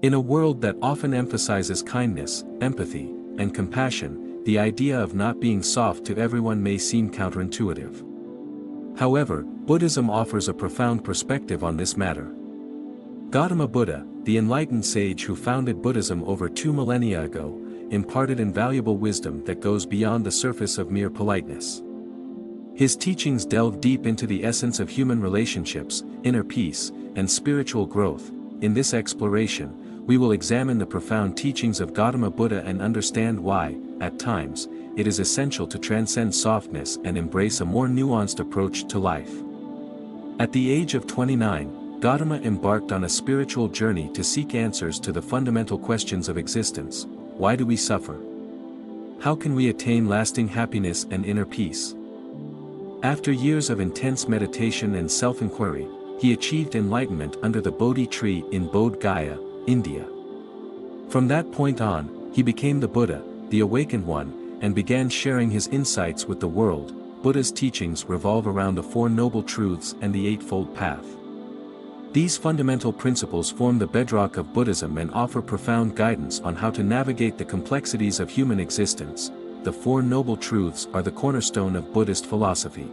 In a world that often emphasizes kindness, empathy, and compassion, the idea of not being soft to everyone may seem counterintuitive. However, Buddhism offers a profound perspective on this matter. Gautama Buddha, the enlightened sage who founded Buddhism over 2 millennia ago, imparted invaluable wisdom that goes beyond the surface of mere politeness. His teachings delve deep into the essence of human relationships, inner peace, and spiritual growth. In this exploration, we will examine the profound teachings of Gautama Buddha and understand why, at times, it is essential to transcend softness and embrace a more nuanced approach to life. At the age of 29, Gautama embarked on a spiritual journey to seek answers to the fundamental questions of existence. Why do we suffer? How can we attain lasting happiness and inner peace? After years of intense meditation and self-inquiry, he achieved enlightenment under the Bodhi tree in Bodh Gaya, India. From that point on, he became the Buddha, the awakened one, and began sharing his insights with the world. Buddha's teachings revolve around the Four Noble Truths and the Eightfold Path. These fundamental principles form the bedrock of Buddhism and offer profound guidance on how to navigate the complexities of human existence. The Four Noble Truths are the cornerstone of Buddhist philosophy.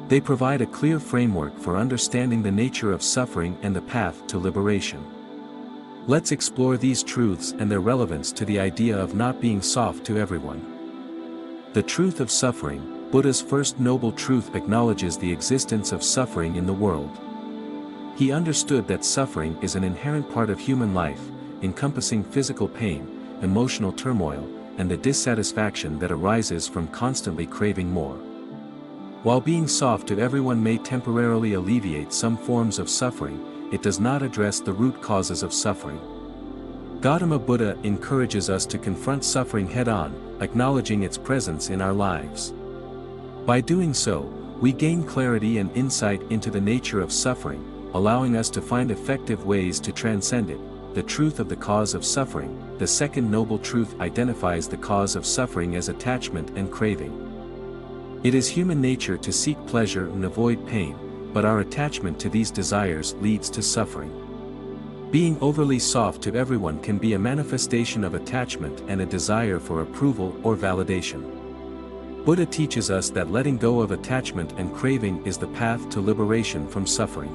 They provide a clear framework for understanding the nature of suffering and the path to liberation. Let's explore these truths and their relevance to the idea of not being soft to everyone. The truth of suffering. Buddha's first noble truth acknowledges the existence of suffering in the world. He understood that suffering is an inherent part of human life, encompassing physical pain, emotional turmoil, and the dissatisfaction that arises from constantly craving more. While being soft to everyone may temporarily alleviate some forms of suffering, it does not address the root causes of suffering. Gautama Buddha encourages us to confront suffering head-on, acknowledging its presence in our lives. By doing so, we gain clarity and insight into the nature of suffering, allowing us to find effective ways to transcend it. The truth of the cause of suffering. The second noble truth identifies the cause of suffering as attachment and craving. It is human nature to seek pleasure and avoid pain, but our attachment to these desires leads to suffering. Being overly soft to everyone can be a manifestation of attachment and a desire for approval or validation. Buddha teaches us that letting go of attachment and craving is the path to liberation from suffering.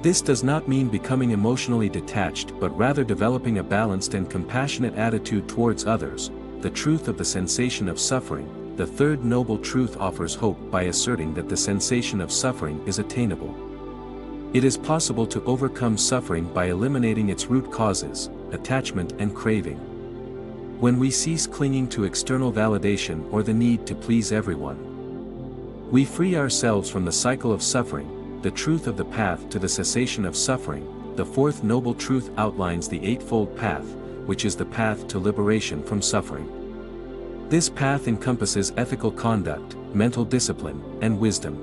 This does not mean becoming emotionally detached but rather developing a balanced and compassionate attitude towards others. The truth of the sensation of suffering. The third noble truth offers hope by asserting that the sensation of suffering is attainable. It is possible to overcome suffering by eliminating its root causes, attachment and craving. When we cease clinging to external validation or the need to please everyone, we free ourselves from the cycle of suffering. The truth of the path to the cessation of suffering. The fourth noble truth outlines the Eightfold Path, which is the path to liberation from suffering. This path encompasses ethical conduct, mental discipline, and wisdom.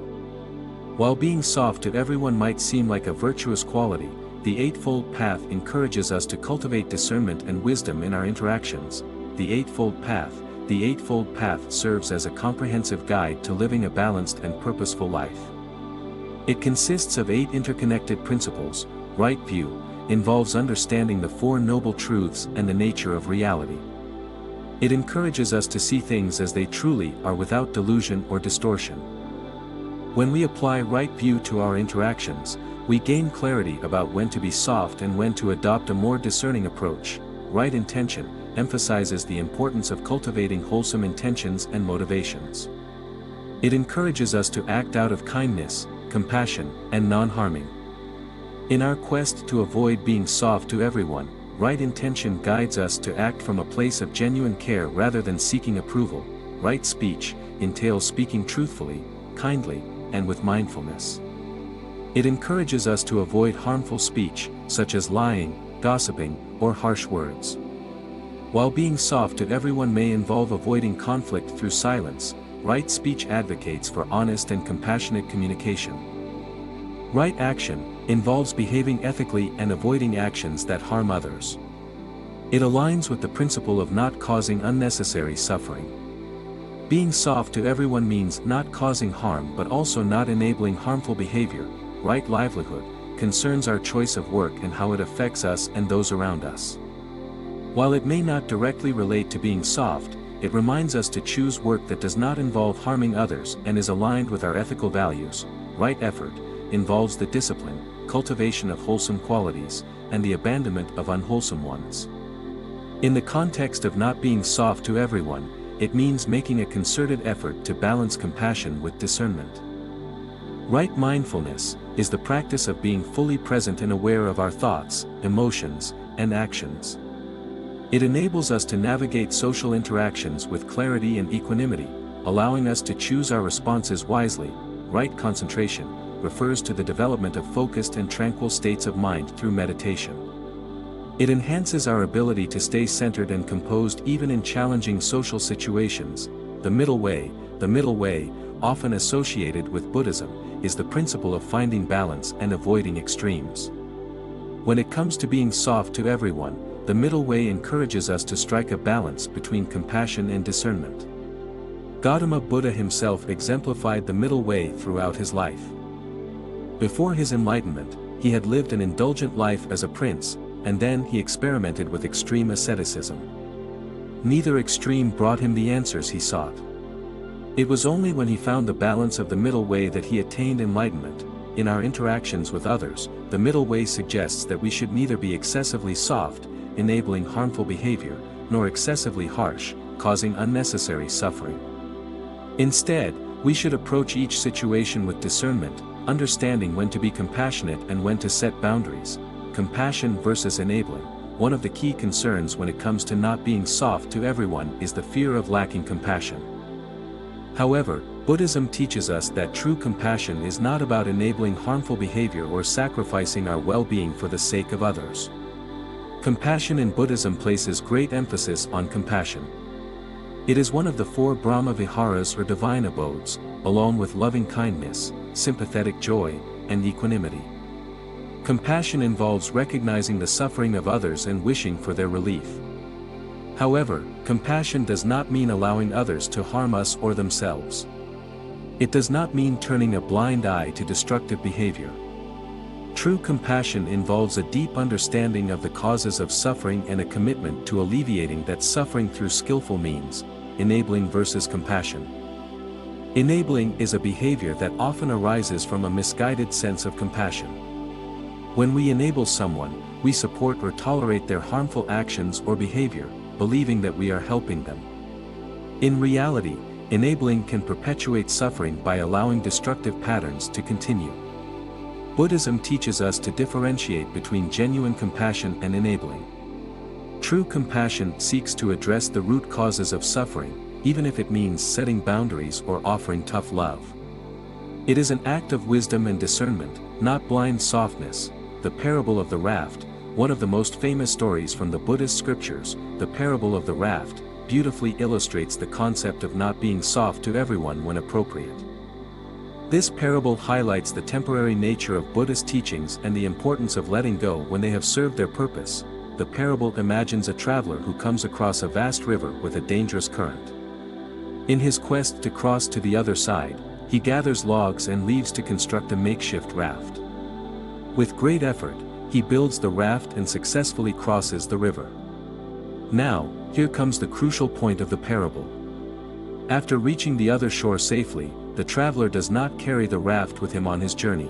While being soft to everyone might seem like a virtuous quality, the Eightfold Path encourages us to cultivate discernment and wisdom in our interactions. The Eightfold Path. The Eightfold Path serves as a comprehensive guide to living a balanced and purposeful life. It consists of 8 interconnected principles. Right view involves understanding the Four Noble Truths and the nature of reality. It encourages us to see things as they truly are without delusion or distortion. When we apply right view to our interactions, we gain clarity about when to be soft and when to adopt a more discerning approach. Right intention emphasizes the importance of cultivating wholesome intentions and motivations. It encourages us to act out of kindness, compassion, and non-harming. In our quest to avoid being soft to everyone, right intention guides us to act from a place of genuine care rather than seeking approval. Right speech entails speaking truthfully, kindly, and with mindfulness. It encourages us to avoid harmful speech, such as lying, gossiping, or harsh words. While being soft to everyone may involve avoiding conflict through silence, right speech advocates for honest and compassionate communication. Right action involves behaving ethically and avoiding actions that harm others. It aligns with the principle of not causing unnecessary suffering. Being soft to everyone means not causing harm but also not enabling harmful behavior. Right livelihood concerns our choice of work and how it affects us and those around us. While it may not directly relate to being soft, it reminds us to choose work that does not involve harming others and is aligned with our ethical values. Right effort involves the discipline, cultivation of wholesome qualities, and the abandonment of unwholesome ones. In the context of not being soft to everyone, it means making a concerted effort to balance compassion with discernment. Right mindfulness is the practice of being fully present and aware of our thoughts, emotions, and actions. It enables us to navigate social interactions with clarity and equanimity, allowing us to choose our responses wisely. Right concentration refers to the development of focused and tranquil states of mind through meditation. It enhances our ability to stay centered and composed even in challenging social situations. The middle way, often associated with Buddhism, is the principle of finding balance and avoiding extremes. When it comes to being soft to everyone, the middle way encourages us to strike a balance between compassion and discernment. Gautama Buddha himself exemplified the middle way throughout his life. Before his enlightenment, he had lived an indulgent life as a prince, and then he experimented with extreme asceticism. Neither extreme brought him the answers he sought. It was only when he found the balance of the middle way that he attained enlightenment. In our interactions with others, the middle way suggests that we should neither be excessively soft, enabling harmful behavior, nor excessively harsh, causing unnecessary suffering. Instead, we should approach each situation with discernment, understanding when to be compassionate and when to set boundaries. Compassion versus enabling. One of the key concerns when it comes to not being soft to everyone is the fear of lacking compassion. However, Buddhism teaches us that true compassion is not about enabling harmful behavior or sacrificing our well-being for the sake of others. Compassion in Buddhism places great emphasis on compassion. It is one of the 4 Brahma Viharas or divine abodes, along with loving kindness, sympathetic joy, and equanimity. Compassion involves recognizing the suffering of others and wishing for their relief. However, compassion does not mean allowing others to harm us or themselves. It does not mean turning a blind eye to destructive behavior. True compassion involves a deep understanding of the causes of suffering and a commitment to alleviating that suffering through skillful means. Enabling versus compassion. Enabling is a behavior that often arises from a misguided sense of compassion. When we enable someone, we support or tolerate their harmful actions or behavior, believing that we are helping them. In reality, enabling can perpetuate suffering by allowing destructive patterns to continue. Buddhism teaches us to differentiate between genuine compassion and enabling. True compassion seeks to address the root causes of suffering, even if it means setting boundaries or offering tough love. It is an act of wisdom and discernment, not blind softness. The parable of the raft, one of the most famous stories from the Buddhist scriptures, the parable of the raft, beautifully illustrates the concept of not being soft to everyone when appropriate. This parable highlights the temporary nature of Buddhist teachings and the importance of letting go when they have served their purpose. The parable imagines a traveler who comes across a vast river with a dangerous current. In his quest to cross to the other side, he gathers logs and leaves to construct a makeshift raft. With great effort, he builds the raft and successfully crosses the river. Now, here comes the crucial point of the parable. After reaching the other shore safely, the traveler does not carry the raft with him on his journey.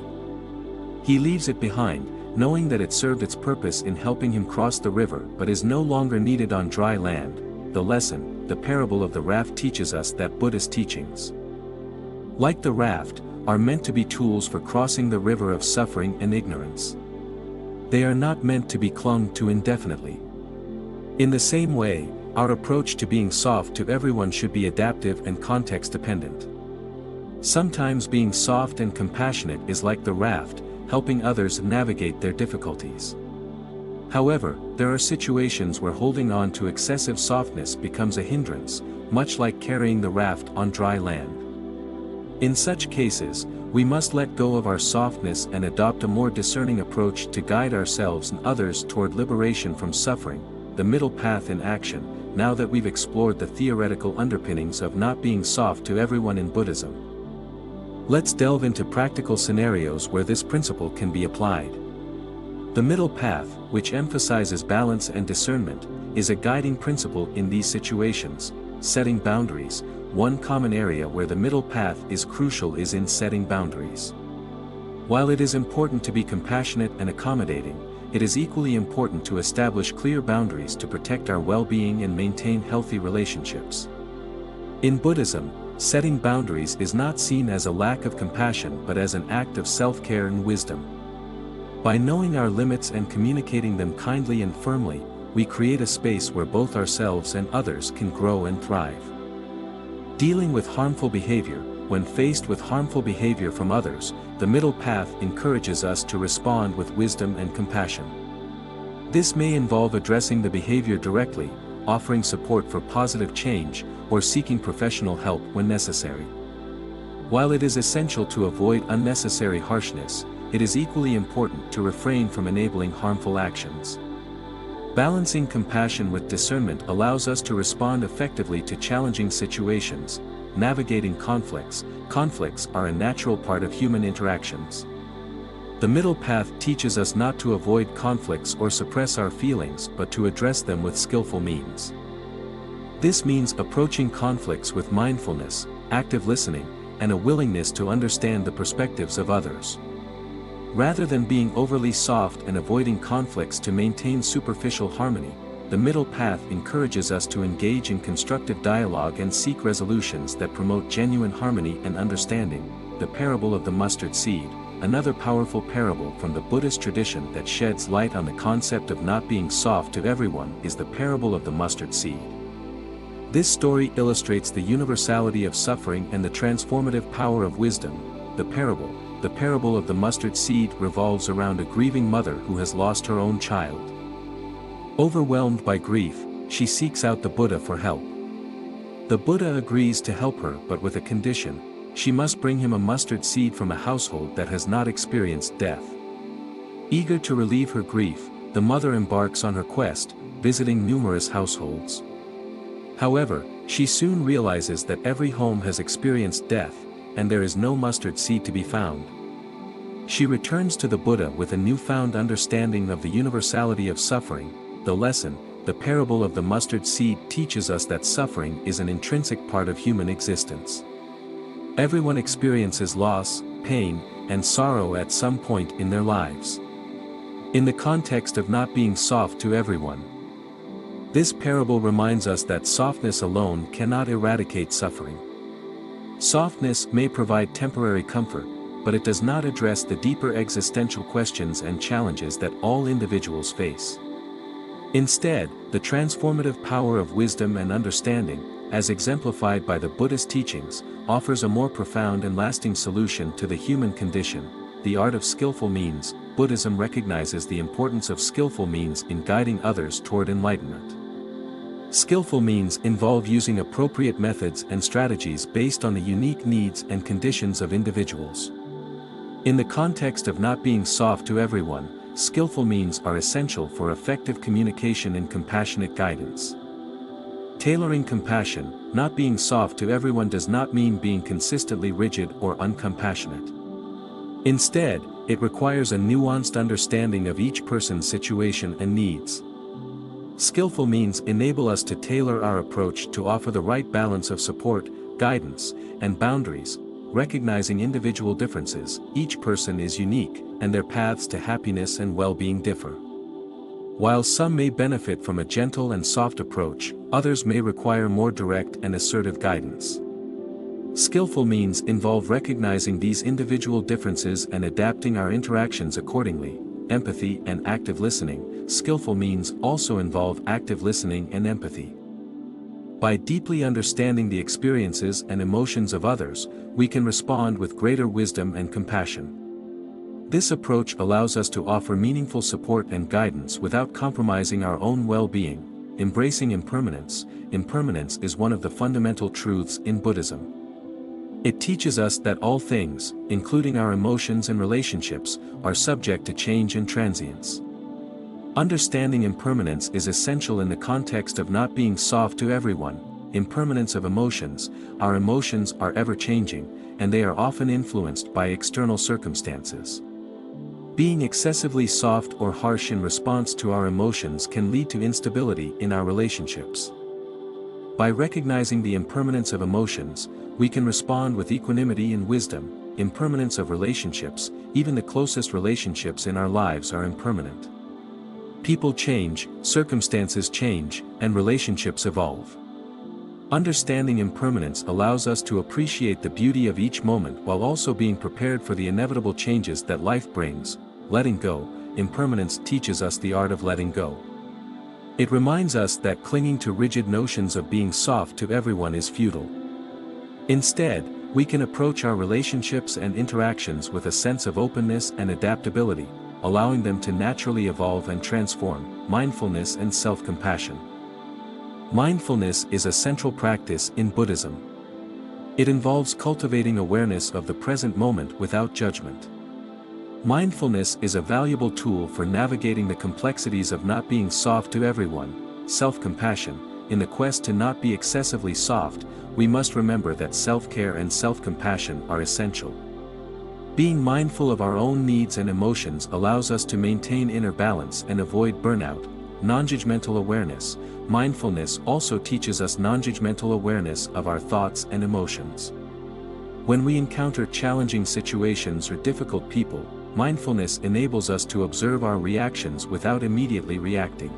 He leaves it behind, knowing that it served its purpose in helping him cross the river but is no longer needed on dry land. The lesson, the parable of the raft teaches us that Buddhist teachings, like the raft, are meant to be tools for crossing the river of suffering and ignorance. They are not meant to be clung to indefinitely. In the same way, our approach to being soft to everyone should be adaptive and context-dependent. Sometimes being soft and compassionate is like the raft, helping others navigate their difficulties. However, there are situations where holding on to excessive softness becomes a hindrance, much like carrying the raft on dry land. In such cases, we must let go of our softness and adopt a more discerning approach to guide ourselves and others toward liberation from suffering, the middle path in action. Now that we've explored the theoretical underpinnings of not being soft to everyone in Buddhism, Let's delve into practical scenarios where this principle can be applied. The middle path, which emphasizes balance and discernment, is a guiding principle in these situations. Setting boundaries. One common area where the middle path is crucial is in setting boundaries. While it is important to be compassionate and accommodating, it is equally important to establish clear boundaries to protect our well-being and maintain healthy relationships. In Buddhism, setting boundaries is not seen as a lack of compassion but as an act of self-care and wisdom. By knowing our limits and communicating them kindly and firmly, we create a space where both ourselves and others can grow and thrive. Dealing with harmful behavior. When faced with harmful behavior from others, the middle path encourages us to respond with wisdom and compassion. This may involve addressing the behavior directly, offering support for positive change, or seeking professional help when necessary. While it is essential to avoid unnecessary harshness, it is equally important to refrain from enabling harmful actions. Balancing compassion with discernment allows us to respond effectively to challenging situations. Navigating conflicts. Conflicts are a natural part of human interactions. The middle path teaches us not to avoid conflicts or suppress our feelings but to address them with skillful means. This means approaching conflicts with mindfulness, active listening, and a willingness to understand the perspectives of others. Rather than being overly soft and avoiding conflicts to maintain superficial harmony, the middle path encourages us to engage in constructive dialogue and seek resolutions that promote genuine harmony and understanding. The parable of the mustard seed, another powerful parable from the Buddhist tradition that sheds light on the concept of not being soft to everyone, is the parable of the mustard seed. This story illustrates the universality of suffering and the transformative power of wisdom. The parable of the mustard seed revolves around a grieving mother who has lost her own child. Overwhelmed by grief, she seeks out the Buddha for help. The Buddha agrees to help her but with a condition: she must bring him a mustard seed from a household that has not experienced death. Eager to relieve her grief, the mother embarks on her quest, visiting numerous households. However, she soon realizes that every home has experienced death, and there is no mustard seed to be found. She returns to the Buddha with a newfound understanding of the universality of suffering. The lesson, the parable of the mustard seed, teaches us that suffering is an intrinsic part of human existence. Everyone experiences loss, pain, and sorrow at some point in their lives. In the context of not being soft to everyone, this parable reminds us that softness alone cannot eradicate suffering. Softness may provide temporary comfort, but it does not address the deeper existential questions and challenges that all individuals face. Instead, the transformative power of wisdom and understanding, as exemplified by the Buddhist teachings, offers a more profound and lasting solution to the human condition. The art of skillful means. Buddhism recognizes the importance of skillful means in guiding others toward enlightenment. Skillful means involve using appropriate methods and strategies based on the unique needs and conditions of individuals. In the context of not being soft to everyone, skillful means are essential for effective communication and compassionate guidance. Tailoring compassion. Not being soft to everyone does not mean being consistently rigid or uncompassionate. Instead, it requires a nuanced understanding of each person's situation and needs. Skillful means enable us to tailor our approach to offer the right balance of support, guidance, and boundaries. Recognizing individual differences, each person is unique, and their paths to happiness and well-being differ. While some may benefit from a gentle and soft approach, others may require more direct and assertive guidance. Skillful means involve recognizing these individual differences and adapting our interactions accordingly. Empathy and active listening. Skillful means also involve active listening and empathy. By deeply understanding the experiences and emotions of others, we can respond with greater wisdom and compassion. This approach allows us to offer meaningful support and guidance without compromising our own well-being. Embracing impermanence. Impermanence is one of the fundamental truths in Buddhism. It teaches us that all things, including our emotions and relationships, are subject to change and transience. Understanding impermanence is essential in the context of not being soft to everyone. Impermanence of emotions. Our emotions are ever-changing, and they are often influenced by external circumstances. Being excessively soft or harsh in response to our emotions can lead to instability in our relationships. By recognizing the impermanence of emotions, we can respond with equanimity and wisdom. Impermanence of relationships, even the closest relationships in our lives are impermanent. People change, circumstances change, and relationships evolve. Understanding impermanence allows us to appreciate the beauty of each moment while also being prepared for the inevitable changes that life brings. Letting go, impermanence teaches us the art of letting go. It reminds us that clinging to rigid notions of being soft to everyone is futile. Instead, we can approach our relationships and interactions with a sense of openness and adaptability, allowing them to naturally evolve and transform. Mindfulness and self-compassion. Mindfulness is a central practice in Buddhism. It involves cultivating awareness of the present moment without judgment. Mindfulness is a valuable tool for navigating the complexities of not being soft to everyone. Self-compassion. In the quest to not be excessively soft, we must remember that self-care and self-compassion are essential. Being mindful of our own needs and emotions allows us to maintain inner balance and avoid burnout. Non-judgmental awareness. Mindfulness also teaches us non-judgmental awareness of our thoughts and emotions. When we encounter challenging situations or difficult people, mindfulness enables us to observe our reactions without immediately reacting.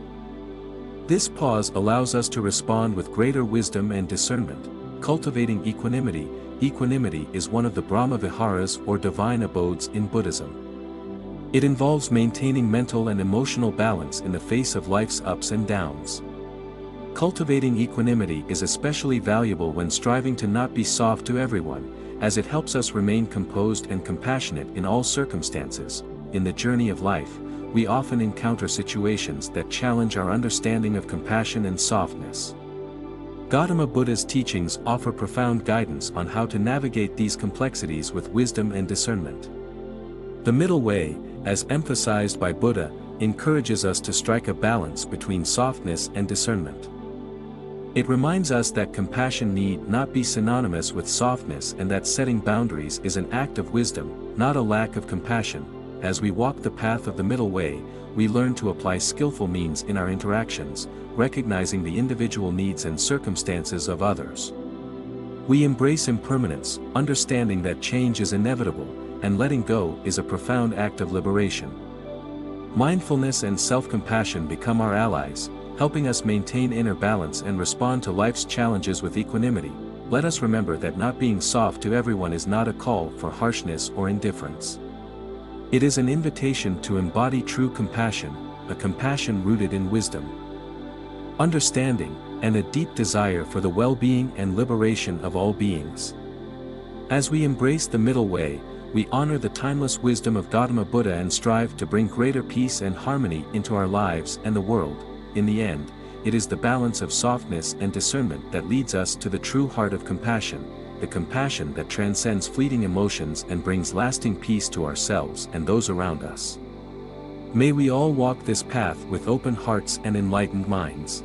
This pause allows us to respond with greater wisdom and discernment. Cultivating equanimity. Equanimity is one of the Brahma Viharas or divine abodes in Buddhism. It involves maintaining mental and emotional balance in the face of life's ups and downs. Cultivating equanimity is especially valuable when striving to not be soft to everyone, as it helps us remain composed and compassionate in all circumstances. In the journey of life, we often encounter situations that challenge our understanding of compassion and softness. Gautama Buddha's teachings offer profound guidance on how to navigate these complexities with wisdom and discernment. The middle way, as emphasized by Buddha, encourages us to strike a balance between softness and discernment. It reminds us that compassion need not be synonymous with softness and that setting boundaries is an act of wisdom, not a lack of compassion. As we walk the path of the middle way, we learn to apply skillful means in our interactions, recognizing the individual needs and circumstances of others. We embrace impermanence, understanding that change is inevitable, and letting go is a profound act of liberation. Mindfulness and self-compassion become our allies, helping us maintain inner balance and respond to life's challenges with equanimity. Let us remember that not being soft to everyone is not a call for harshness or indifference. It is an invitation to embody true compassion, a compassion rooted in wisdom, understanding, and a deep desire for the well-being and liberation of all beings. As we embrace the middle way, we honor the timeless wisdom of Gautama Buddha and strive to bring greater peace and harmony into our lives and the world. In the end, it is the balance of softness and discernment that leads us to the true heart of compassion, the compassion that transcends fleeting emotions and brings lasting peace to ourselves and those around us. May we all walk this path with open hearts and enlightened minds.